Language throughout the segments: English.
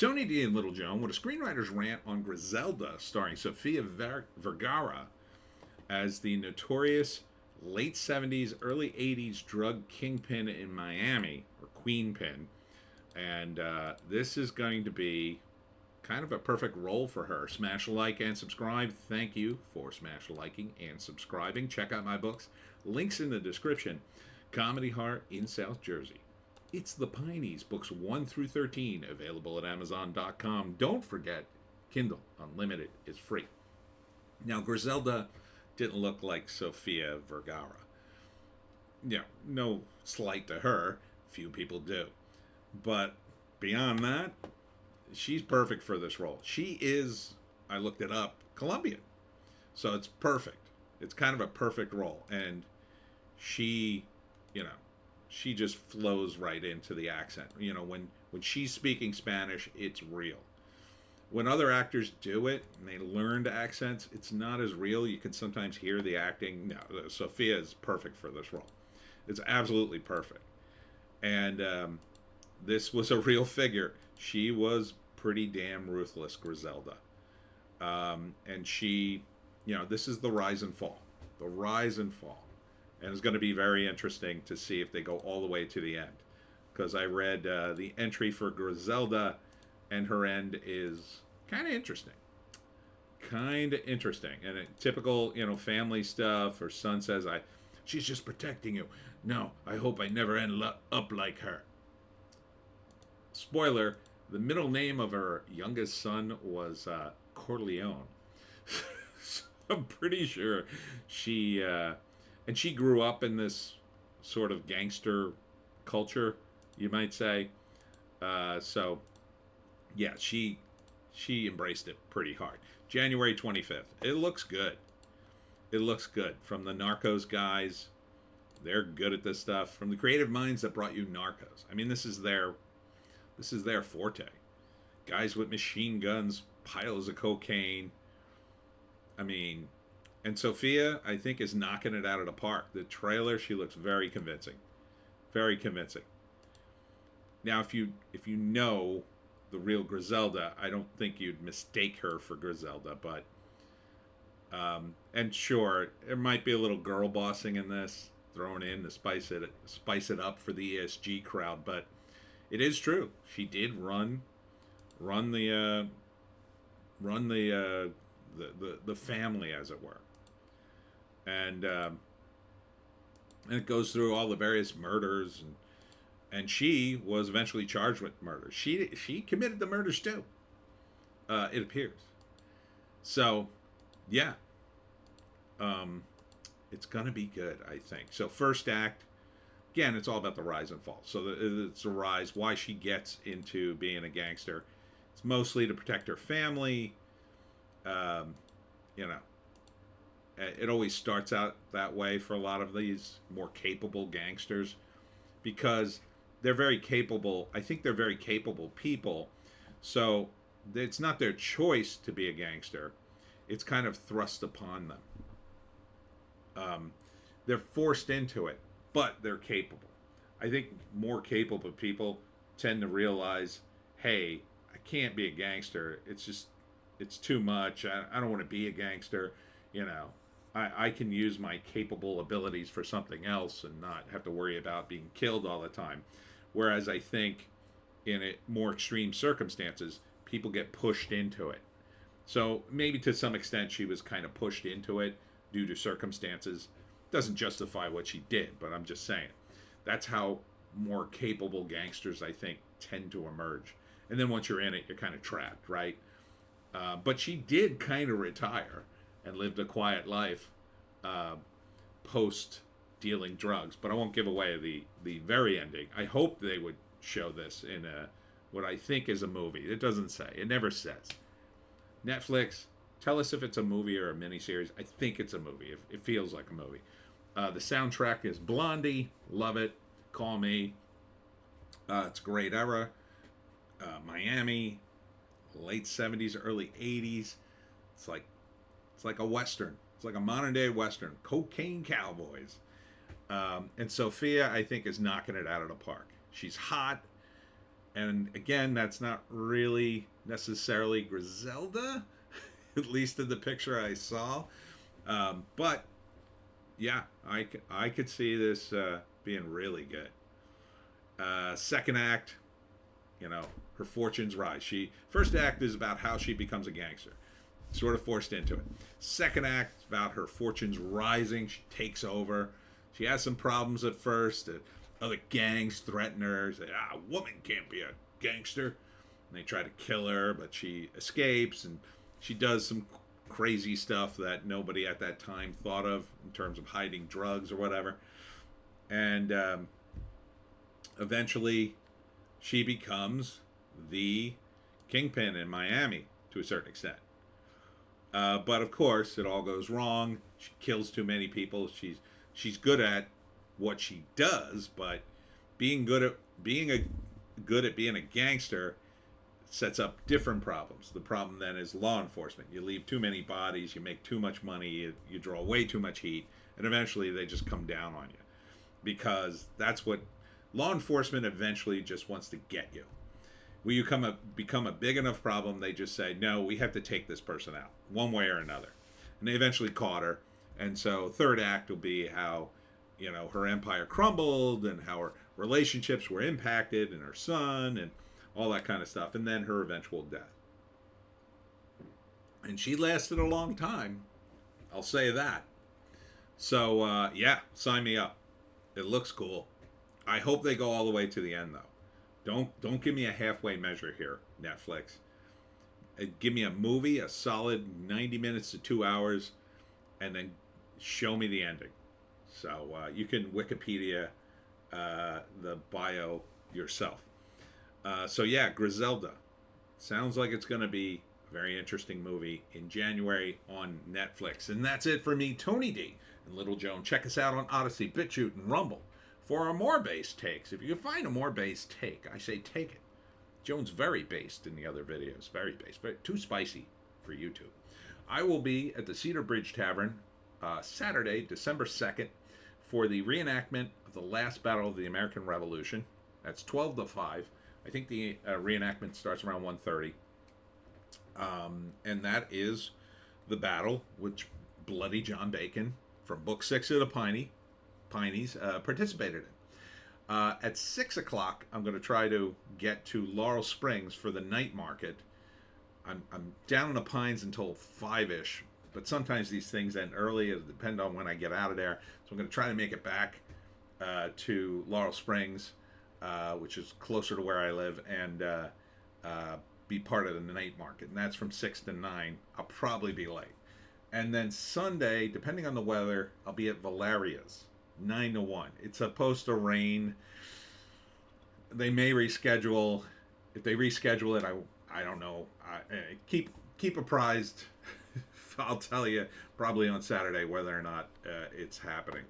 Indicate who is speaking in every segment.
Speaker 1: Tony D and Little Joan with a screenwriter's rant on Griselda, starring Sofia Vergara as the notorious late 70s, early 80s drug kingpin in Miami, or Queenpin. And this is going to be kind of a perfect role for her. Smash a like and subscribe. Thank you for smash liking and subscribing. Check out my books. Links in the description. Comedy Heart in South Jersey. It's the Pineys, books 1 through 13, available at Amazon.com. Don't forget, Kindle Unlimited is free. Now, Griselda didn't look like Sofia Vergara. Yeah, no slight to her. Few people do. But beyond that, she's perfect for this role. She is, I looked it up, Colombian. So it's perfect. It's kind of a perfect role. And she, she just flows right into the accent. When she's speaking Spanish, it's real. When other actors do it and they learned accents, it's not as real. You can sometimes hear the acting. No, Sofia is perfect for this role. It's absolutely perfect. And this was a real figure. She was pretty damn ruthless, Griselda. And she, this is the rise and fall. The rise and fall. And it's going to be very interesting to see if they go all the way to the end. Because I read the entry for Griselda, and her end is kind of interesting. And typical, family stuff. Her son says, she's just protecting you. No, I hope I never end up like her. Spoiler, the middle name of her youngest son was Corleone. So I'm pretty sure she grew up in this sort of gangster culture, you might say. So yeah, she embraced it pretty hard. January 25th. It looks good. From the Narcos guys. They're good at this stuff. From the creative minds that brought you Narcos. I mean, this is their forte. Guys with machine guns, piles of cocaine. I mean, and Sofia, I think, is knocking it out of the park. The trailer, she looks very convincing. Very convincing. Now, if you know the real Griselda, I don't think you'd mistake her for Griselda, but and sure, there might be a little girl bossing in this, thrown in to spice it up for the ESG crowd, but it is true. She did run the family, as it were, and it goes through all the various murders, and she was eventually charged with murder. She committed the murders too. It appears. So, yeah. It's gonna be good, I think. So first act, again, it's all about the rise and fall. So it's a rise, why she gets into being a gangster. It's mostly to protect her family. It always starts out that way for a lot of these more capable gangsters because they're very capable. I think they're very capable people. So it's not their choice to be a gangster. It's kind of thrust upon them. They're forced into it, but they're capable. I think more capable people tend to realize, hey, I can't be a gangster. It's too much. I don't want to be a gangster. I can use my capable abilities for something else and not have to worry about being killed all the time. Whereas I think in more extreme circumstances, people get pushed into it. So maybe to some extent she was kind of pushed into it due to circumstances. Doesn't justify what she did, but I'm just saying. That's how more capable gangsters, I think, tend to emerge. And then once you're in it, you're kind of trapped, right? But she did kind of retire and lived a quiet life post dealing drugs. But I won't give away the very ending. I hope they would show this in what I think is a movie. It doesn't say. It never says. Netflix, tell us if it's a movie or a miniseries. I think it's a movie. It feels like a movie. The soundtrack is Blondie. Love it. Call me. It's a great era. Miami, late 70s, early 80s. It's like a Western. It's like a modern day Western. Cocaine cowboys. And Sofia, I think, is knocking it out of the park. She's hot. And again, that's not really necessarily Griselda, at least in the picture I saw. But yeah, I could see this being really good. Second act, you know, her fortunes rise. She first act is about how she becomes a gangster, sort of forced into it. Second act is about her fortunes rising. She takes over. She has some problems at first. Other gangs threaten her. Say, a woman can't be a gangster. And they try to kill her, but she escapes, and she does some crazy stuff that nobody at that time thought of in terms of hiding drugs or whatever. And eventually, she becomes the kingpin in Miami to a certain extent. But of course, it all goes wrong. She kills too many people. She's good at what she does, but being good at being a gangster sets up different problems. The problem then is law enforcement. You leave too many bodies, you make too much money, you draw way too much heat, and eventually they just come down on you, because that's what law enforcement eventually just wants to get you. When you become a big enough problem, they just say, no, we have to take this person out one way or another. And they eventually caught her. And so third act will be how, you know, her empire crumbled and how her relationships were impacted and her son and all that kind of stuff. And then her eventual death. And she lasted a long time. I'll say that. So, yeah, sign me up. It looks cool. I hope they go all the way to the end, though. Don't give me a halfway measure here, Netflix. Give me a movie, a solid 90 minutes to 2 hours, and then show me the ending. So you can Wikipedia the bio yourself. So yeah, Griselda. Sounds like it's going to be a very interesting movie in January on Netflix. And that's it for me, Tony D and Little Joan. Check us out on Odysee, Bitchute, and Rumble for our more based takes. If you can find a more based take, I say take it. Joan's very based in the other videos. Very based. Too spicy for YouTube. I will be at the Cedar Bridge Tavern Saturday, December 2nd, for the reenactment of the last battle of the American Revolution. That's 12 to 5. I think the reenactment starts around 1:30. And that is the battle which Bloody John Bacon from Book 6 of the Pineys participated in. At 6 o'clock, I'm going to try to get to Laurel Springs for the night market. I'm down in the Pines until 5-ish, but sometimes these things end early. It'll depend on when I get out of there. So I'm going to try to make it back to Laurel Springs, which is closer to where I live, and be part of the night market. And that's from 6 to 9. I'll probably be late. And then Sunday, depending on the weather, I'll be at Valeria's, 9 to 1. It's supposed to rain. They may reschedule. If they reschedule it, I don't know. Keep apprised. I'll tell you probably on Saturday whether or not it's happening.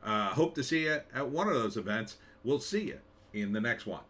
Speaker 1: Hope to see you at one of those events. We'll see you in the next one.